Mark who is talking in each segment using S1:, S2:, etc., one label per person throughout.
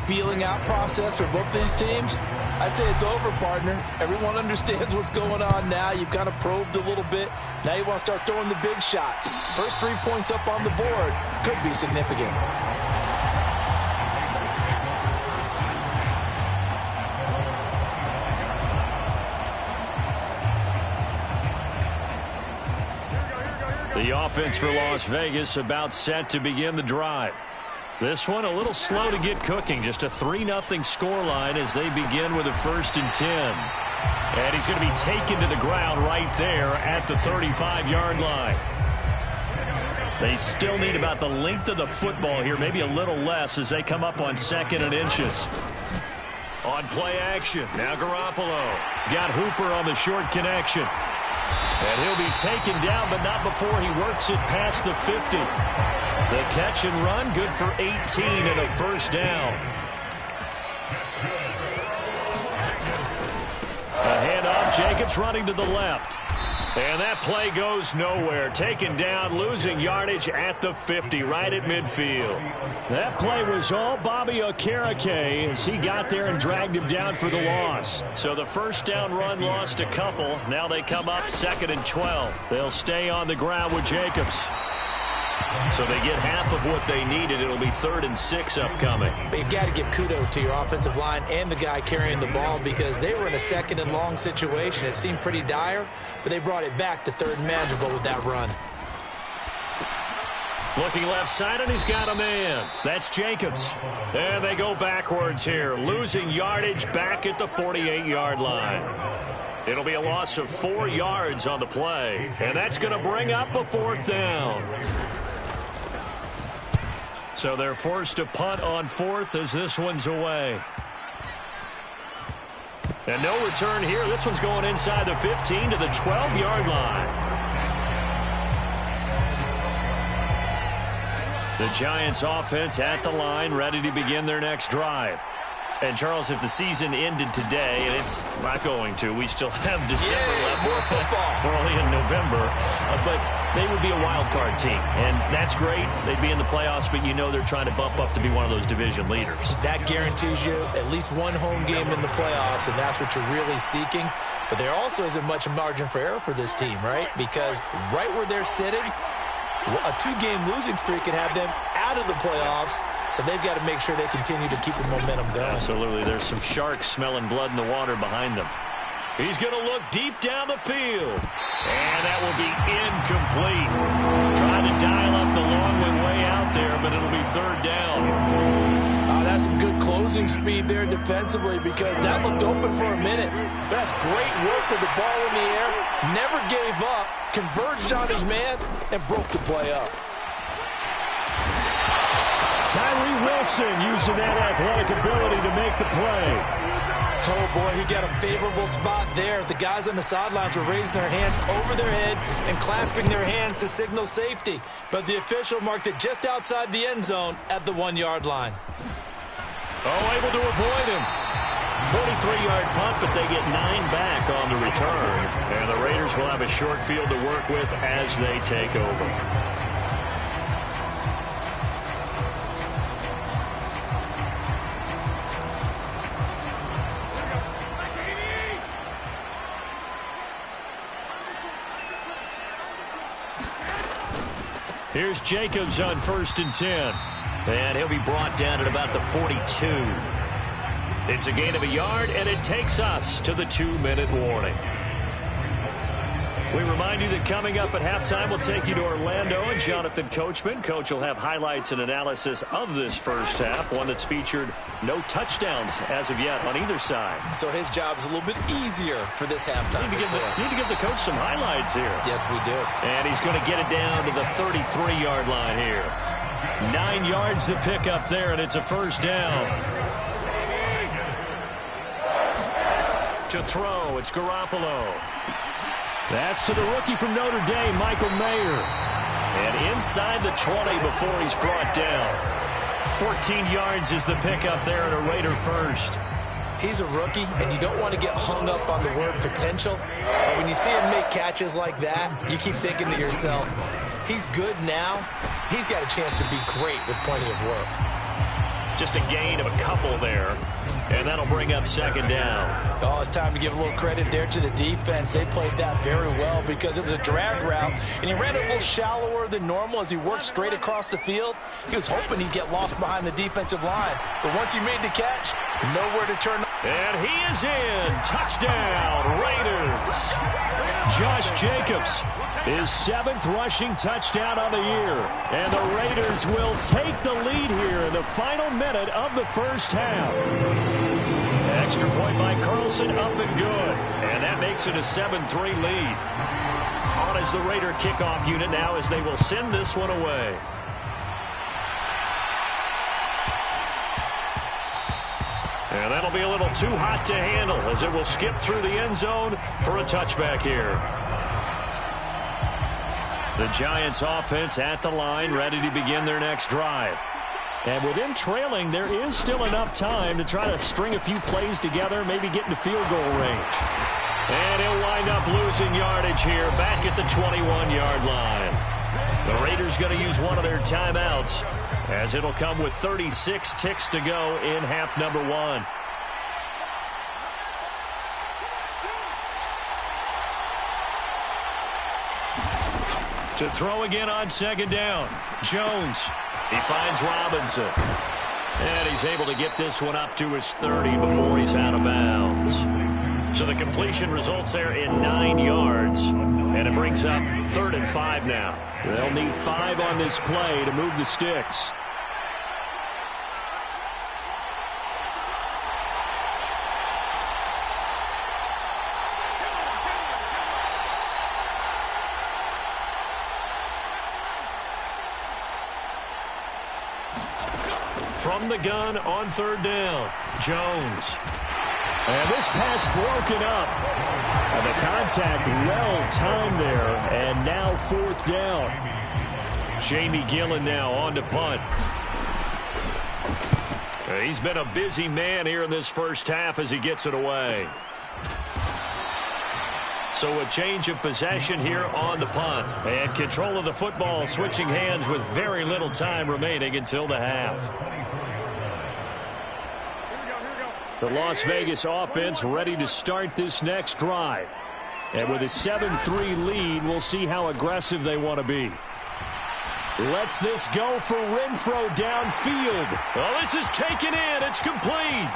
S1: feeling out process for both these teams? I'd say it's over, partner. Everyone understands what's going on now. You've kind of probed a little bit. Now you want to start throwing the big shots. First 3 points up on the board could be significant.
S2: The offense for Las Vegas about set to begin the drive. This one a little slow to get cooking. Just a 3-0 scoreline as they begin with a 1st and 10. And he's going to be taken to the ground right there at the 35-yard line. They still need about the length of the football here, maybe a little less as they come up on 2nd and inches. On play action, now Garoppolo. He's got Hooper on the short connection. And he'll be taken down, but not before he works it past the 50. The catch and run, good for 18 and a 1st down. A handoff, Jacobs running to the left. And that play goes nowhere. Taken down, losing yardage at the 50, right at midfield. That play was all Bobby Okereke as he got there and dragged him down for the loss. So the 1st down run lost a couple. Now they come up 2nd and 12. They'll stay on the ground with Jacobs. So they get half of what they needed. It'll be 3rd and 6 upcoming.
S1: But you've got to give kudos to your offensive line and the guy carrying the ball because they were in a 2nd and long situation. It seemed pretty dire, but they brought it back to 3rd and manageable with that run.
S2: Looking left side, and he's got a man. That's Jacobs. And they go backwards here, losing yardage back at the 48-yard line. It'll be a loss of 4 yards on the play, and that's going to bring up a 4th down. So they're forced to punt on 4th as this one's away. And no return here. This one's going inside the 15 to the 12-yard line. The Giants offense at the line, ready to begin their next drive. And, Charles, if the season ended today, and it's not going to, we still have December left.
S1: More football.
S2: We're only in November. But they would be a wild card team, and that's great. They'd be in the playoffs, but you know they're trying to bump up to be one of those division leaders.
S1: That guarantees you at least one home game in the playoffs, and that's what you're really seeking. But there also isn't much margin for error for this team, right? Because right where they're sitting, a 2-game losing streak could have them out of the playoffs. So they've got to make sure they continue to keep the momentum going.
S2: Absolutely. There's some sharks smelling blood in the water behind them. He's going to look deep down the field. And that will be incomplete. Trying to dial up the long way out there, but it'll be 3rd down.
S1: That's some good closing speed there defensively because that looked open for a minute. That's great work with the ball in the air. Never gave up. Converged on his man and broke the play up.
S2: Tyree Wilson using that athletic ability to make the play.
S1: Oh, boy, he got a favorable spot there. The guys on the sidelines were raising their hands over their head and clasping their hands to signal safety. But the official marked it just outside the end zone at the 1-yard line.
S2: Oh, able to avoid him. 43-yard punt, but they get 9 back on the return. And the Raiders will have a short field to work with as they take over. Here's Jacobs on 1st and 10. And he'll be brought down at about the 42. It's a gain of a yard, and it takes us to the 2-minute warning. We remind you that coming up at halftime, we'll take you to Orlando and Jonathan Coachman. Coach will have highlights and analysis of this first half, one that's featured no touchdowns as of yet on either side.
S1: So his job's a little bit easier for this halftime.
S2: You need to give the coach some highlights here.
S1: Yes, we do.
S2: And he's going to get it down to the 33-yard line here. 9 yards to pick up there, and it's a 1st down. To throw, it's Garoppolo. That's to the rookie from Notre Dame, Michael Mayer. And inside the 20 before he's brought down. 14 yards is the pickup there and a Raider first.
S1: He's a rookie, and you don't want to get hung up on the word potential. But when you see him make catches like that, you keep thinking to yourself, he's good now. He's got a chance to be great with plenty of work.
S2: Just a gain of a couple there. And that'll bring up second down.
S1: Oh, it's time to give a little credit there to the defense. They played that very well because it was a drag route, and he ran it a little shallower than normal as he worked straight across the field. He was hoping he'd get lost behind the defensive line. But once he made the catch, nowhere to turn.
S2: And he is in. Touchdown, Raiders. Josh Jacobs, his 7th rushing touchdown on the year. And the Raiders will take the lead here in the final minute of the first half. Extra point by Carlson, up and good. And that makes it a 7-3 lead. On as the Raider kickoff unit now as they will send this one away. And that'll be a little too hot to handle as it will skip through the end zone for a touchback here. The Giants offense at the line, ready to begin their next drive. And with him trailing, there is still enough time to try to string a few plays together, maybe get into field goal range. And he'll wind up losing yardage here back at the 21-yard line. The Raiders going to use one of their timeouts as it'll come with 36 ticks to go in half number 1. To throw again on second down. Jones. He finds Robinson. And he's able to get this one up to his 30 before he's out of bounds. So the completion results there in 9 yards. And it brings up 3rd and 5 now. They'll need 5 on this play to move the sticks. From the gun on 3rd down, Jones. And this pass broken up. And the contact well timed there. And now 4th down. Jamie Gillen now on to punt. He's been a busy man here in this first half as he gets it away. So a change of possession here on the punt. And control of the football switching hands with very little time remaining until the half. The Las Vegas offense ready to start this next drive. And with a 7-3 lead, we'll see how aggressive they want to be. Lets this go for Renfro downfield. Oh, this is taken in. It's complete.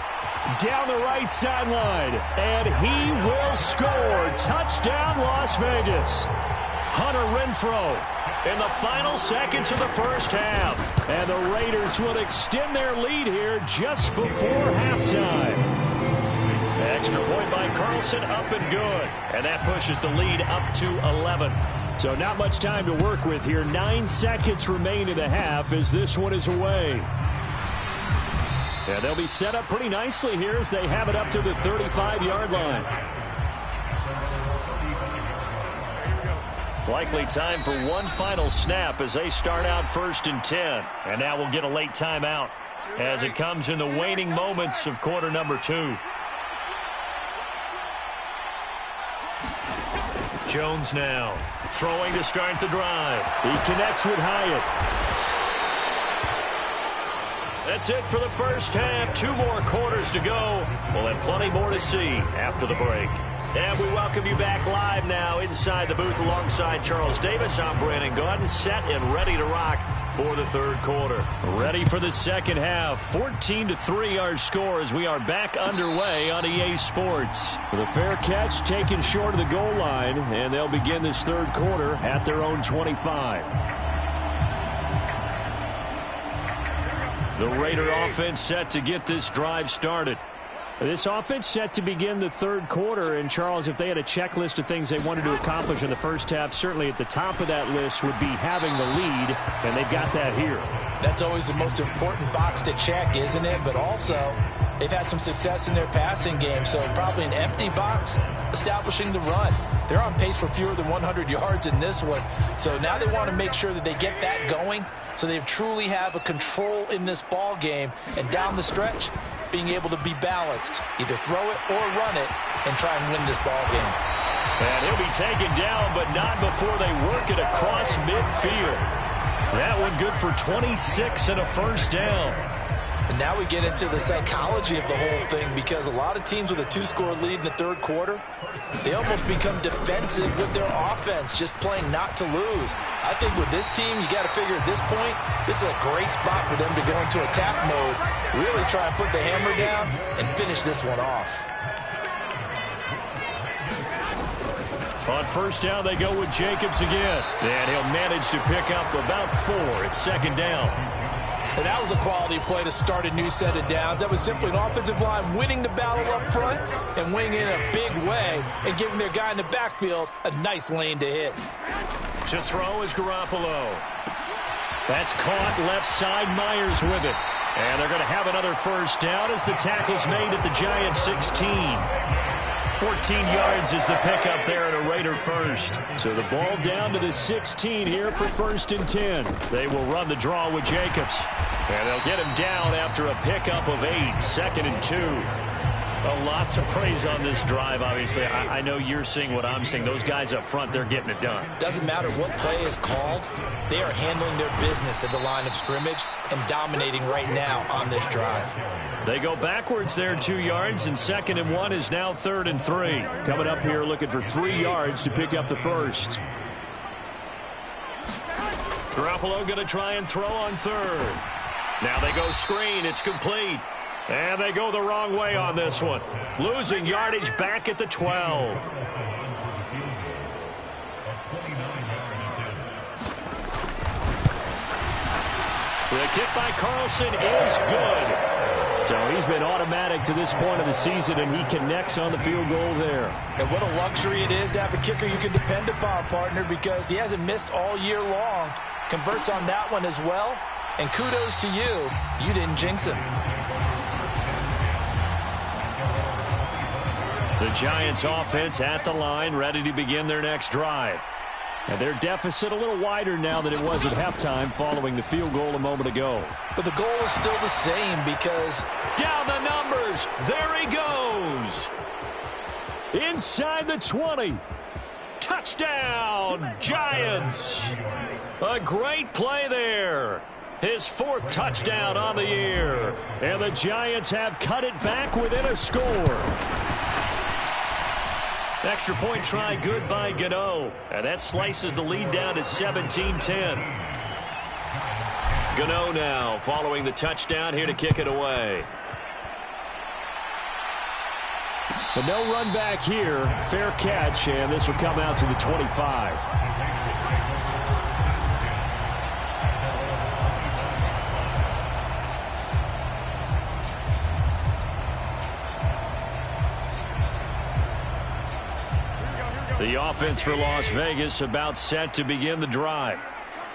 S2: Down the right sideline. And he will score. Touchdown, Las Vegas. Hunter Renfro in the final seconds of the first half. And the Raiders will extend their lead here just before halftime. Extra point by Carlson, up and good. And that pushes the lead up to 11. So not much time to work with here. 9 seconds remain in the half as this one is away. And they'll be set up pretty nicely here as they have it up to the 35-yard line. Likely time for one final snap as they start out 1st and 10. And now we'll get a late timeout as it comes in the waning moments of quarter number 2. Jones now throwing to start the drive. He connects with Hyatt. That's it for the first half. 2 more quarters to go. We'll have plenty more to see after the break. And we welcome you back live now inside the booth alongside Charles Davis. I'm Brandon Gaudin, set and ready to rock for the 3rd quarter. Ready for the second half. 14-3 our score as we are back underway on EA Sports. With a fair catch taken short of the goal line, and they'll begin this 3rd quarter at their own 25. The Raider offense set to get this drive started. This offense set to begin the 3rd quarter, and Charles, if they had a checklist of things they wanted to accomplish in the first half, certainly at the top of that list would be having the lead, and they've got that here. That's always the most important box to check, isn't it? But also, they've had some success in their passing game, so probably an empty box establishing the run. They're on pace for fewer than 100 yards in this one, so now they want to make sure that they get that going so they truly have a control in this ball game, and down the stretch, being able to be balanced, either throw it or run it, and try and win this ball game. And he'll be taken down, but not before they work it across midfield. That one good for 26 and a first down.
S1: And now we get into the psychology of the whole thing, because a lot of teams with a 2-score lead in the third quarter, they almost become defensive with their offense, just playing not to lose. I think with this team, you got to figure at this point, this is a great spot for them to go into attack mode, really try and put the hammer down and finish this one off.
S2: On first down, they go with Jacobs again. And he'll manage to pick up about 4. It's second down.
S1: And that was a quality play to start a new set of downs. That was simply an offensive line winning the battle up front and winning in a big way and giving their guy in the backfield a nice lane to hit.
S2: To throw is Garoppolo. That's caught left side. Myers with it. And they're going to have another first down as the tackle's made at the Giants 16. 14 yards is the pickup there and a Raider first. So the ball down to the 16 here for 1st and 10. They will run the draw with Jacobs. And they'll get him down after a pickup of 8. 2nd and 2. A lot to praise on this drive, obviously. I know you're seeing what I'm seeing. Those guys up front, they're getting it done.
S1: Doesn't matter what play is called. They are handling their business at the line of scrimmage and dominating right now on this drive.
S2: They go backwards there 2 yards, and 2nd and 1 is now 3rd and 3. Coming up here looking for 3 yards to pick up the first. Garoppolo going to try and throw on 3rd. Now they go screen. It's complete. And they go the wrong way on this one. Losing yardage back at the 12. The kick by Carlson is good. So he's been automatic to this point of the season, and he connects on the field goal there.
S1: And what a luxury it is to have a kicker you can depend upon, partner, because he hasn't missed all year long. Converts on that one as well. And kudos to you. You didn't jinx him.
S2: The Giants offense at the line, ready to begin their next drive. And their deficit a little wider now than it was at halftime following the field goal a moment ago.
S1: But the goal is still the same because
S2: down the numbers. There he goes. Inside the 20. Touchdown, Giants. A great play there. His 4th touchdown on the year. And the Giants have cut it back within a score. Extra point try good by Gano. And that slices the lead down to 17-10. Gano now following the touchdown here to kick it away. But no run back here. Fair catch, and this will come out to the 25. The offense for Las Vegas about set to begin the drive.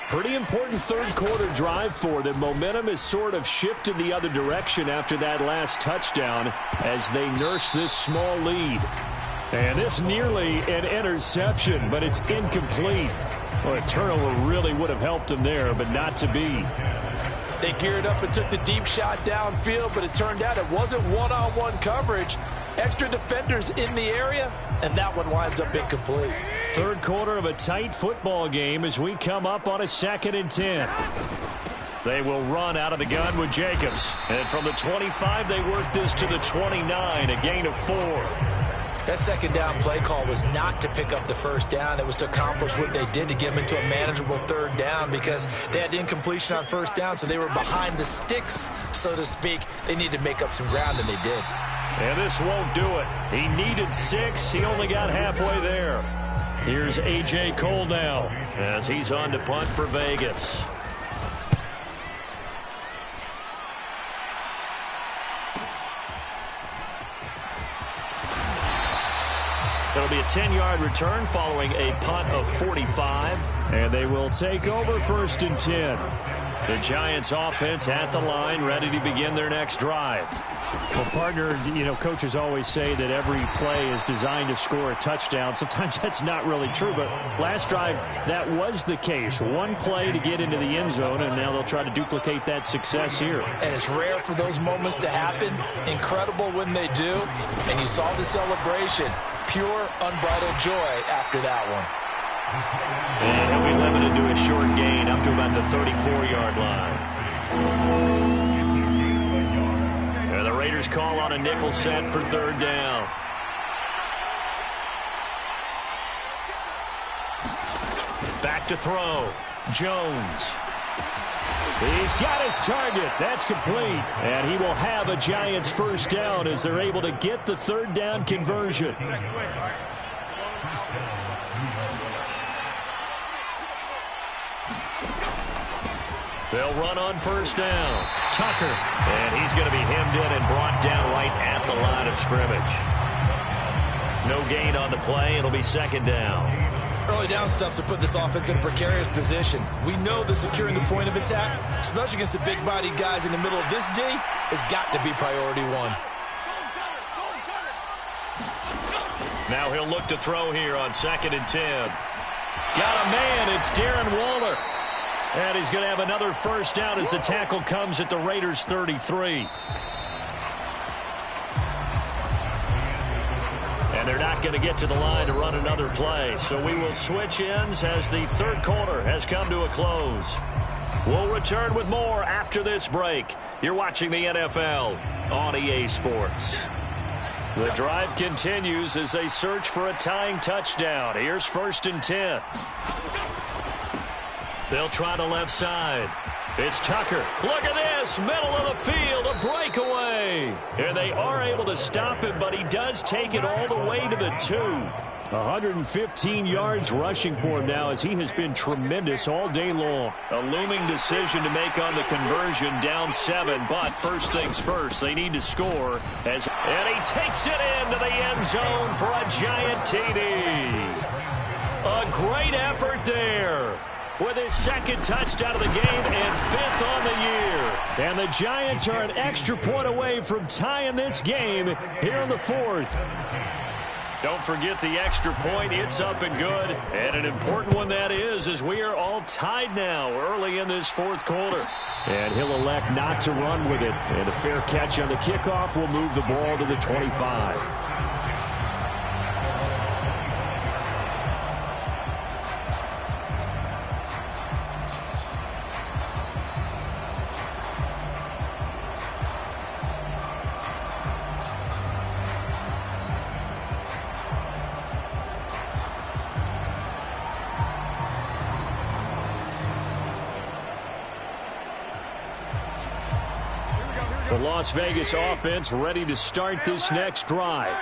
S2: Pretty important third quarter drive for them. Momentum has sort of shifted the other direction after that last touchdown as they nurse this small lead. And this nearly an interception, but it's incomplete. Well, a turnover really would have helped them there, but not to be.
S1: They geared up and took the deep shot downfield, but it turned out it wasn't one-on-one coverage. Extra defenders in the area, and that one winds up incomplete.
S2: Third quarter of a tight football game as we come up on a 2nd and 10. They will run out of the gun with Jacobs. And from the 25, they work this to the 29, a gain of 4.
S1: That second down play call was not to pick up the first down. It was to accomplish what they did to get them into a manageable third down because they had incompletion on first down, so they were behind the sticks, so to speak. They needed to make up some ground, and they did.
S2: And this won't do it. He needed 6. He only got halfway there. Here's A.J. Cole now as he's on to punt for Vegas. It'll be a 10-yard return following a punt of 45. And they will take over 1st and 10. The Giants offense at the line, ready to begin their next drive. Well, partner, you know, coaches always say that every play is designed to score a touchdown. Sometimes that's not really true, but last drive, that was the case. One play to get into the end zone, and now they'll try to duplicate that success here.
S1: And it's rare for those moments to happen. Incredible when they do. And you saw the celebration. Pure, unbridled joy after that one.
S2: And he'll be limited to a short gain up to about the 34-yard line. call on a nickel set for third down. Back to throw. Jones. He's got his target. That's complete. And he will have a Giants first down as they're able to get the third down conversion. They'll run on first down. Tucker. And he's going to be hemmed in and brought down right at the line of scrimmage. No gain on the play. It'll be second down.
S1: Early down stuff's to put this offense in a precarious position. We know that securing the point of attack, especially against the big-bodied guys in the middle of this D, has got to be priority one.
S2: Now he'll look to throw here on 2nd and 10. Got a man. It's Darren Waller. And he's going to have another first down as the tackle comes at the Raiders' 33. And they're not going to get to the line to run another play. So we will switch ends as the third quarter has come to a close. We'll return with more after this break. You're watching the NFL on EA Sports. The drive continues as they search for a tying touchdown. Here's 1st and 10. They'll try the left side. It's Tucker. Look at this. Middle of the field. A breakaway. And they are able to stop him, but he does take it all the way to the 2. 115 yards rushing for him now as he has been tremendous all day long. A looming decision to make on the conversion, down 7. But first things first, they need to score. And he takes it into the end zone for a giant TD. A great effort there, with his second touchdown of the game and 5th on the year. And the Giants are an extra point away from tying this game here in the 4th. Don't forget the extra point. It's up and good. And an important one that is, as we are all tied now early in this 4th quarter. And he'll elect not to run with it. And a fair catch on the kickoff will move the ball to the 25. The Las Vegas offense ready to start this next drive.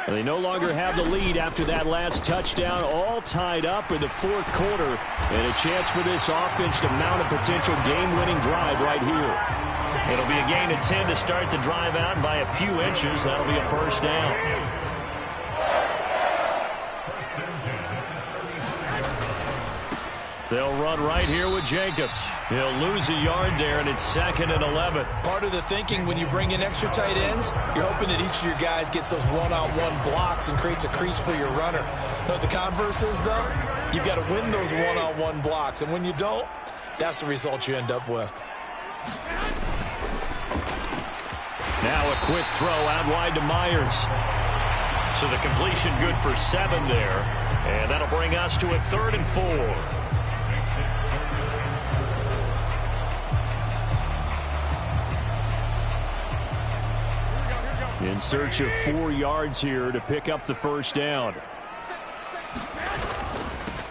S2: And they no longer have the lead after that last touchdown, all tied up in the 4th quarter. And a chance for this offense to mount a potential game-winning drive right here. It'll be a gain of 10 to start the drive out by a few inches. That'll be a first down. They'll run right here with Jacobs. He'll lose a yard there, and it's 2nd and 11.
S1: Part of the thinking when you bring in extra tight ends, you're hoping that each of your guys gets those one-on-one blocks and creates a crease for your runner. You know what the converse is, though? You've got to win those one-on-one blocks, and when you don't, that's the result you end up with.
S2: Now a quick throw out wide to Myers. So the completion good for 7 there, and that'll bring us to a 3rd and 4. In search of 4 yards here to pick up the first down.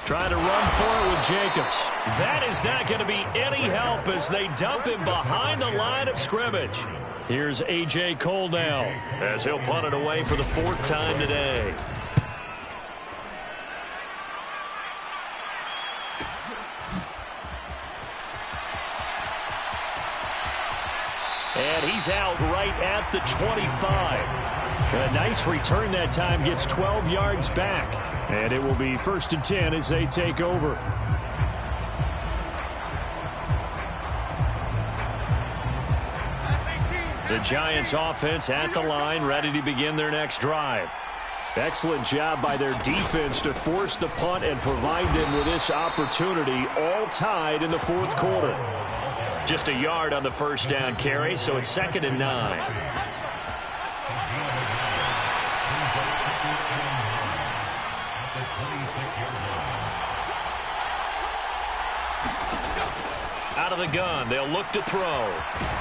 S2: Trying to run for it with Jacobs. That is not going to be any help as they dump him behind the line of scrimmage. Here's A.J. Cole now as he'll punt it away for the 4th time today. And he's out right at the 25. A nice return that time, gets 12 yards back. And it will be 1st and 10 as they take over. The Giants offense at the line, ready to begin their next drive. Excellent job by their defense to force the punt and provide them with this opportunity, all tied in the 4th quarter. Just a yard on the first down carry, so it's 2nd and 9. Out of the gun, they'll look to throw.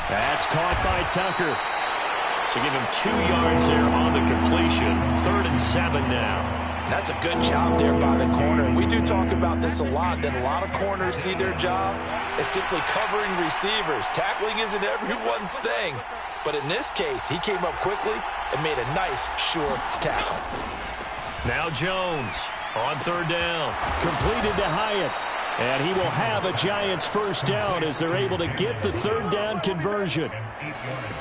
S2: That's caught by Tucker. So give him 2 yards there on the completion. 3rd and 7 now.
S1: That's a good job there by the corner. And we do talk about this a lot, that a lot of corners see their job as simply covering receivers. Tackling isn't everyone's thing. But in this case, he came up quickly and made a nice, sure tackle.
S2: Now Jones on 3rd down. Completed to Hyatt. And he will have a Giants first down as they're able to get the 3rd down conversion.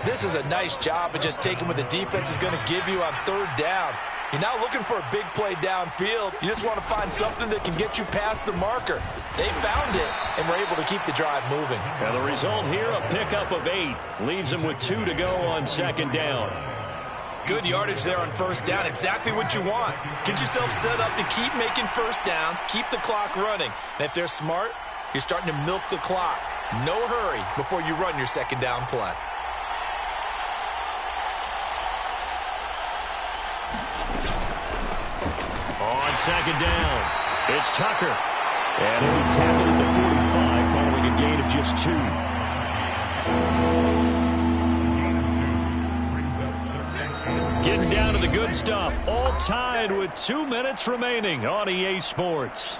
S1: This is a nice job of just taking what the defense is going to give you on 3rd down. You're not looking for a big play downfield. You just want to find something that can get you past the marker. They found it and were able to keep the drive moving.
S2: And the result here, a pickup of 8. Leaves them with 2 to go on 2nd down.
S1: Good yardage there on 1st down. Exactly what you want. Get yourself set up to keep making 1st downs, keep the clock running. And if they're smart, you're starting to milk the clock. No hurry before you run your 2nd down play.
S2: On 2nd down, it's Tucker. And he'll be tackled at the 45 following a gain of just 2. Getting down to the good stuff. All tied with 2 minutes remaining on EA Sports.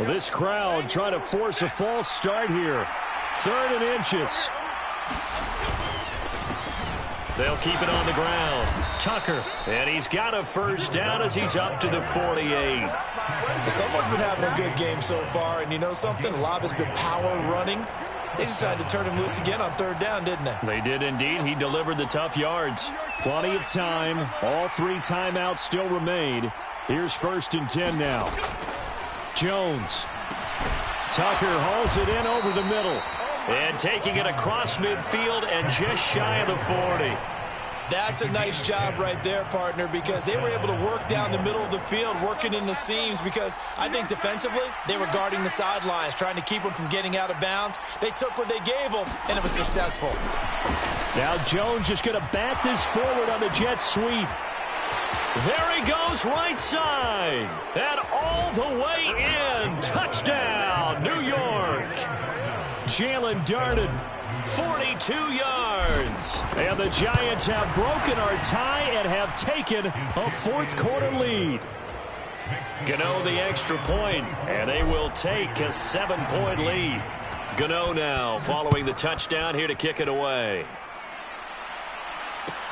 S2: Well, this crowd trying to force a false start here. 3rd and inches. They'll keep it on the ground. Tucker. And he's got a first down as he's up to the 48.
S1: Someone's been having a good game so far, and you know something? A lot of it's been power running. They decided to turn him loose again on 3rd down, didn't they?
S2: They did indeed. He delivered the tough yards. Plenty of time. All 3 timeouts still remain. Here's 1st and 10 now. Jones. Tucker hauls it in over the middle. And taking it across midfield and just shy of the 40.
S1: That's a nice job right there, partner, because they were able to work down the middle of the field, working in the seams, because I think defensively they were guarding the sidelines, trying to keep them from getting out of bounds. They took what they gave them, and it was successful.
S2: Now Jones just going to bat this forward on the jet sweep. There he goes right side. And all the way in. Touchdown, New York. Jalen darted 42 yards. And the Giants have broken our tie and have taken a 4th quarter lead. Gano the extra point, and they will take a 7-point lead. Gano now following the touchdown here to kick it away.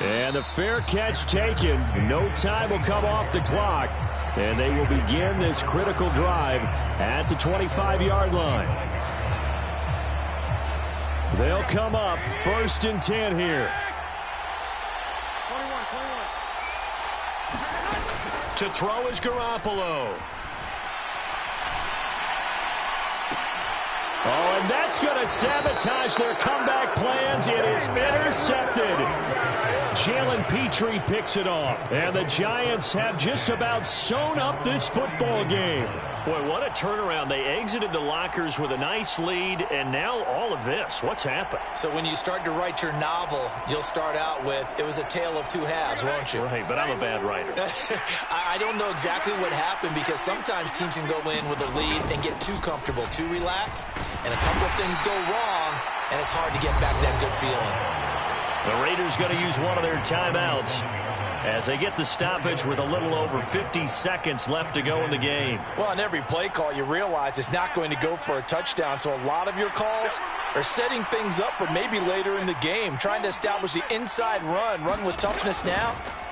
S2: And the fair catch taken. No time will come off the clock. And they will begin this critical drive at the 25-yard line. They'll come up 1st and 10 here. 21. To throw is Garoppolo. Oh, and that's going to sabotage their comeback plans. It is intercepted. Jalen Petrie picks it off. And the Giants have just about sewn up this football game. Boy, what a turnaround. They exited the lockers with a nice lead, and now all of this. What's happened?
S1: So when you start to write your novel, you'll start out with, it was a tale of 2 halves, won't you?
S2: Right, but I'm a bad writer.
S1: I don't know exactly what happened, because sometimes teams can go in with a lead and get too comfortable, too relaxed, and a couple of things go wrong, and it's hard to get back that good feeling.
S2: The Raiders going to use one of their timeouts as they get the stoppage with a little over 50 seconds left to go in the game.
S1: Well, on every play call, you realize it's not going to go for a touchdown, so a lot of your calls are setting things up for maybe later in the game, trying to establish the inside run with toughness now,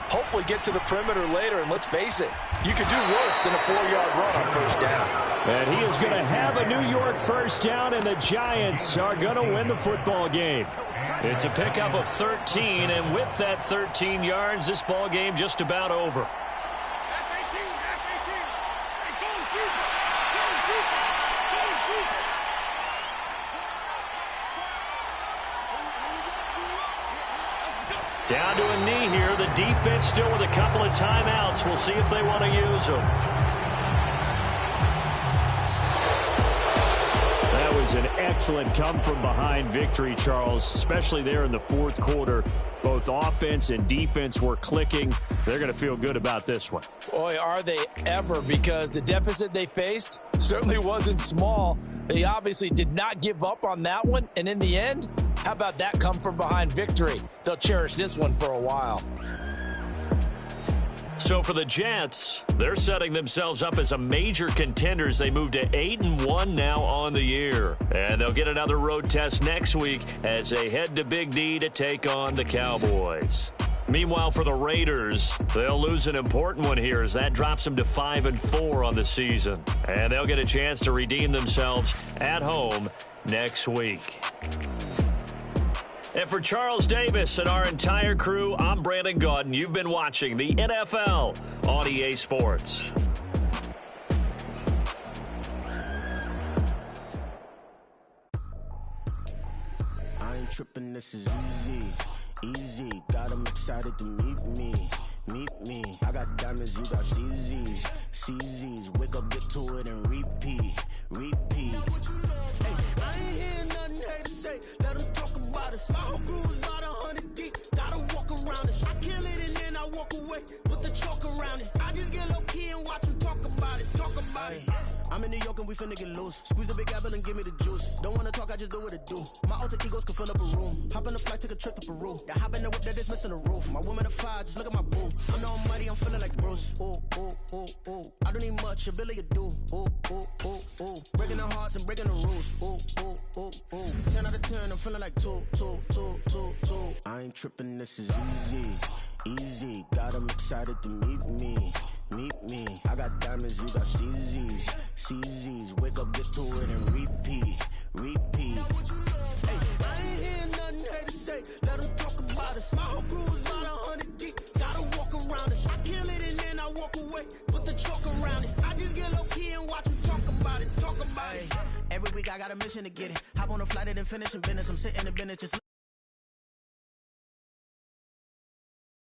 S1: hopefully get to the perimeter later, and let's face it, you could do worse than a 4-yard run on 1st down.
S2: And he is going to have a New York first down, and the Giants are going to win the football game. It's a pickup of 13, and with that 13 yards, this ball game just about over. Down to a knee here. The defense still with a couple of timeouts. We'll see if they want to use them. That was an excellent come-from-behind victory, Charles, especially there in the fourth quarter. Both offense and defense were clicking. They're going to feel good about this one.
S1: Boy, are they ever, because the deficit they faced certainly wasn't small. They obviously did not give up on that one, and in the end, how about that come-from-behind victory? They'll cherish this one for a while.
S2: So for the Jets, they're setting themselves up as a major contenders. They move to 8-1 now on the year. And they'll get another road test next week as they head to Big D to take on the Cowboys. Meanwhile, for the Raiders, they'll lose an important one here as that drops them to 5-4 on the season. And they'll get a chance to redeem themselves at home next week. And for Charles Davis and our entire crew, I'm Brandon Gaudin. You've been watching the NFL on EA Sports.
S3: I ain't tripping, this is easy, easy. Got them excited to meet me. I got diamonds, you got CZs, CZs. Wake up, get to it, and repeat. Hey, I ain't hearing nothing haters say. Let them talk about us. My whole crew is about 100 deep. Gotta walk around us. I kill it and then I walk away with the chalk around it. I just get low key and watch them talk about it. I'm in New York and we finna get loose. Squeeze the big apple and give me the juice. Don't wanna talk, I just do what it do. My alter egos can fill up a room. Hop in the flight, take a trip to Peru. That hop in the whip that is missing the roof. My woman a fire, just look at my boo. I'm the almighty, I'm feeling like Bruce. Ooh. I don't need much, your Billy a do. Ooh. Breaking the hearts and breaking the rules. Ooh. 10 out of 10, I'm feeling like two. I ain't tripping, this is easy. Got them excited to meet me. I got diamonds, you got CZs. Wake up, get to it, and repeat. Hey, I ain't hearing nothing haters say. Let them talk about us. My whole crew is about 100 deep. Gotta walk around us. I kill it and then I walk away. Put the chalk around it. I just get low key and watch them talk about it. Every week I got a mission to get it. Hop on a flight and finish in business. I'm sitting in business just